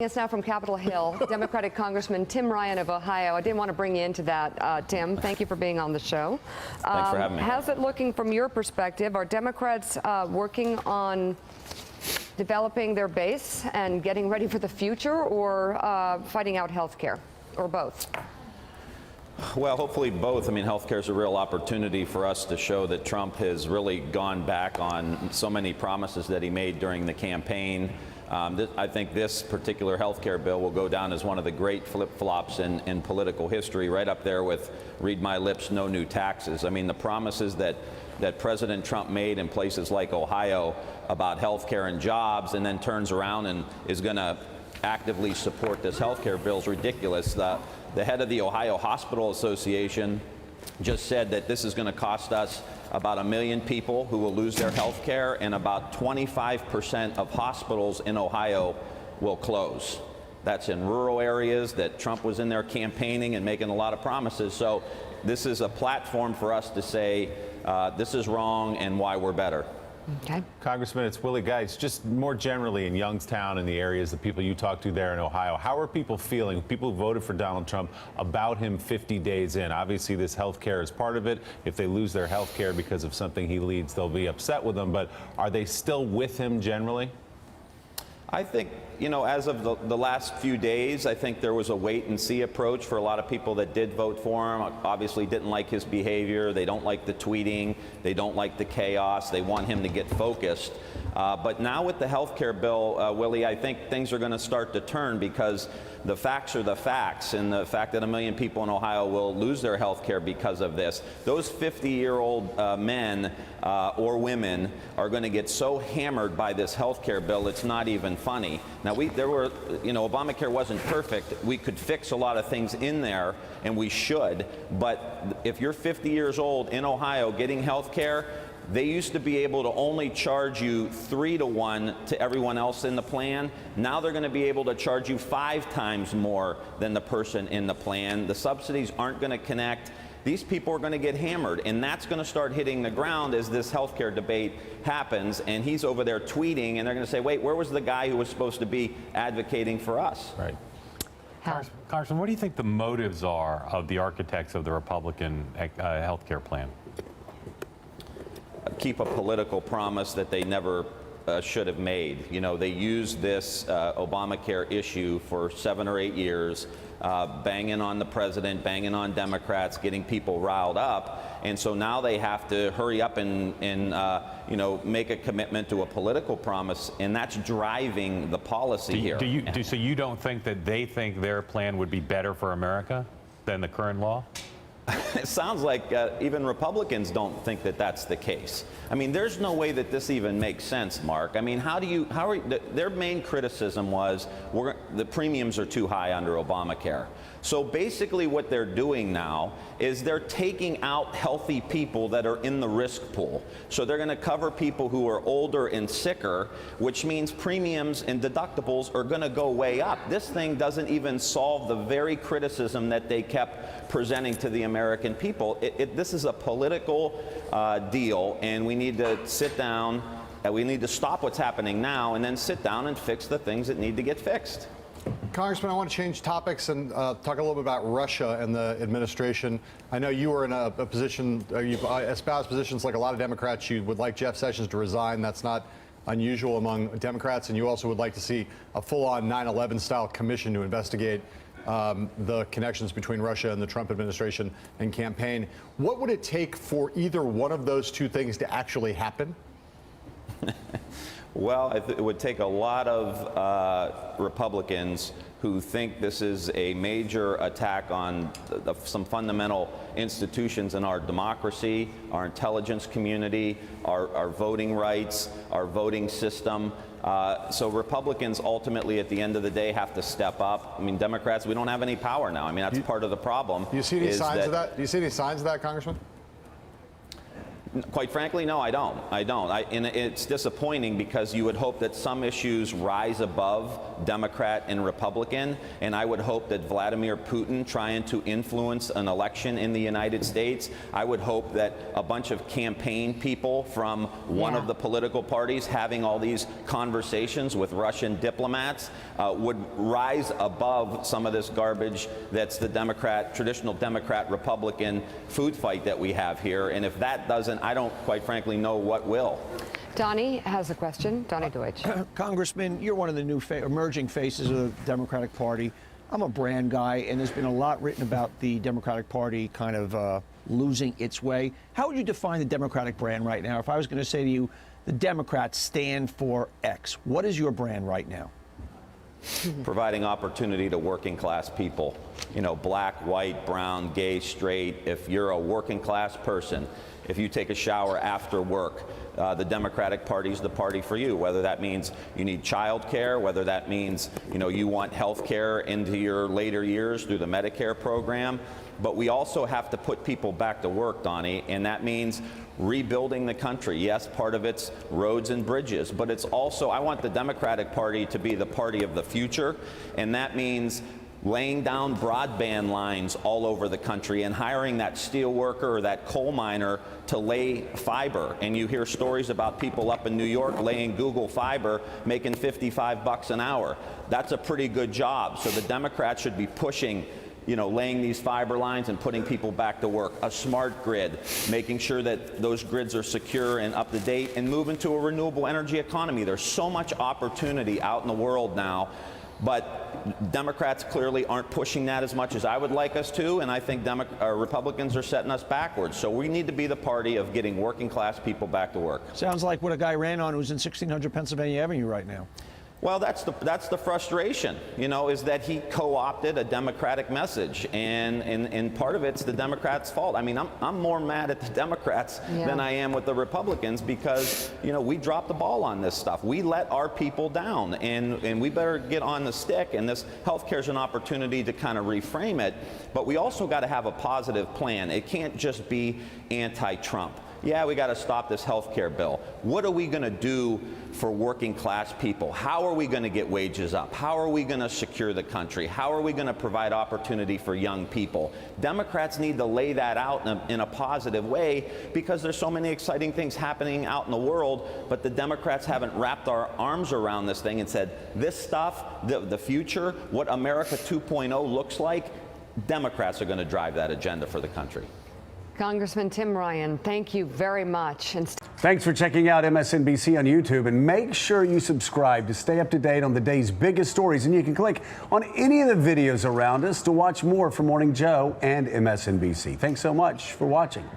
It's now from Capitol Hill, Democratic Congressman Tim Ryan of Ohio. I didn't want to bring you into that, Tim. Thank you for being on the show. Thanks for having me. How's it looking from your perspective? Are Democrats working on developing their base and getting ready for the future, or fighting out health care, or both? Well, hopefully both. I mean, healthcare is a real opportunity for us to show that Trump has really gone back on so many promises that he made during the campaign. I think this particular healthcare bill will go down as one of the great flip-flops in political history, right up there with read my lips, no new taxes. I mean, the promises that President Trump made in places like Ohio about healthcare and jobs, and then turns around and is going to actively support this healthcare bill is ridiculous. The head of the Ohio Hospital Association just said that this is going to cost us about 1 million people who will lose their health care, and about 25% of hospitals in Ohio will close. That's in rural areas that Trump was in there campaigning and making a lot of promises. So this is a platform for us to say this is wrong and why we're better. Okay. Congressman, it's Willie Geist. Just more generally in Youngstown and the areas, the people you talk to there in Ohio, how are people feeling, people who voted for Donald Trump, about him 50 days in? Obviously, this health care is part of it. If they lose their health care because of something he leads, they'll be upset with him. But are they still with him generally? I think, you know, as of the last few days, I think there was a wait-and-see approach for a lot of people that did vote for him. Obviously didn't like his behavior. They don't like the tweeting. They don't like the chaos. They want him to get focused. But now with the health care bill, Willie, I think things are going to start to turn, because the facts are the facts, and the fact that 1 million people in Ohio will lose their health care because of this. Those 50-year-old men or women are going to get so hammered by this health care bill, it's not even funny. Now, Obamacare wasn't perfect. We could fix a lot of things in there, and we should. But if you're 50 years old in Ohio getting health care, they used to be able to only charge you 3-to-1 to everyone else in the plan. Now they're going to be able to charge you 5 times more than the person in the plan. The subsidies aren't going to connect. These people are going to get hammered, and that's going to start hitting the ground as this healthcare debate happens, and he's over there tweeting, and they're going to say, wait, where was the guy who was supposed to be advocating for us? Right. Congressman, what do you think the motives are of the architects of the Republican health care plan? Keep a political promise that they never should have made. You know, they used this Obamacare issue for 7 or 8 years, banging on the president, banging on Democrats, getting people riled up, and so now they have to hurry up and make a commitment to a political promise, and that's driving the policy here. So you don't think that they think their plan would be better for America than the current law? It sounds like even Republicans don't think that that's the case. I mean, there's no way that this even makes sense, Mark. I mean, their main criticism was the premiums are too high under Obamacare. So basically what they're doing now is they're taking out healthy people that are in the risk pool. So they're going to cover people who are older and sicker, which means premiums and deductibles are going to go way up. This thing doesn't even solve the very criticism that they kept presenting to the American people. This is a political deal, and we need to sit down, we need to stop what's happening now, and then sit down and fix the things that need to get fixed. Congressman, I want to change topics and talk a little bit about Russia and the administration. I know you were in a position, you've espoused positions like a lot of Democrats. You would like Jeff Sessions to resign. That's not unusual among Democrats. And you also would like to see a full-on 9/11 style commission to investigate the connections between Russia and the Trump administration and campaign. What would it take for either one of those two things to actually happen? Well, it would take a lot of Republicans who think this is a major attack on some fundamental institutions in our democracy, our intelligence community, our voting rights, our voting system. So Republicans ultimately, at the end of the day, have to step up. I mean, Democrats, we don't have any power now. I mean, that's part of the problem. Do you see any signs of that? Do you see any signs of that, Congressman? Quite frankly, no, I don't. And it's disappointing because you would hope that some issues rise above Democrat and Republican, and I would hope that Vladimir Putin trying to influence an election in the United States, I would hope that a bunch of campaign people from one of the political parties having all these conversations with Russian diplomats would rise above some of this garbage that's the traditional Democrat-Republican food fight that we have here. And if that doesn't, I don't, quite frankly, know what will. Donnie has a question. Donnie Deutsch. Congressman, you're one of the new emerging faces of the Democratic Party. I'm a brand guy, and there's been a lot written about the Democratic Party kind of losing its way. How would you define the Democratic brand right now? If I was going to say to you, the Democrats stand for X, what is your brand right now? Providing opportunity to working class people, you know, black, white, brown, gay, straight. If you're a working class person, if you take a shower after work, the Democratic Party is the party for you, whether that means you need child care, whether that means, you know, you want health care into your later years through the Medicare program. But we also have to put people back to work, Donnie, and that means rebuilding the country. Yes, part of it's roads and bridges, but it's also, I want the Democratic Party to be the party of the future, and that means laying down broadband lines all over the country and hiring that steel worker or that coal miner to lay fiber. And you hear stories about people up in New York laying Google fiber making $55 an hour. That's a pretty good job. So the Democrats should be pushing, you know, laying these fiber lines and putting people back to work. A smart grid, making sure that those grids are secure and up to date, and moving to a renewable energy economy. There's so much opportunity out in the world now, but Democrats clearly aren't pushing that as much as I would like us to, and I think Republicans are setting us backwards. So we need to be the party of getting working class people back to work. Sounds like what a guy ran on who's in 1600 Pennsylvania Avenue right now. Well, that's the frustration, you know, is that he co-opted a Democratic message, and part of it's the Democrats' fault. I mean, I'm more mad at the Democrats than I am with the Republicans because, you know, we dropped the ball on this stuff. We let our people down, and we better get on the stick, and this health care is an opportunity to kind of reframe it, but we also got to have a positive plan. It can't just be anti-Trump. Yeah, we got to stop this health care bill. What are we going to do for working class people? How are we going to get wages up? How are we going to secure the country? How are we going to provide opportunity for young people? Democrats need to lay that out in a positive way because there's so many exciting things happening out in the world, but the Democrats haven't wrapped our arms around this thing and said, this stuff, the future, what America 2.0 looks like, Democrats are going to drive that agenda for the country. Congressman Tim Ryan, thank you very much. And thanks for checking out MSNBC on YouTube, and make sure you subscribe to stay up to date on the day's biggest stories. And you can click on any of the videos around us to watch more from Morning Joe and MSNBC. Thanks so much for watching.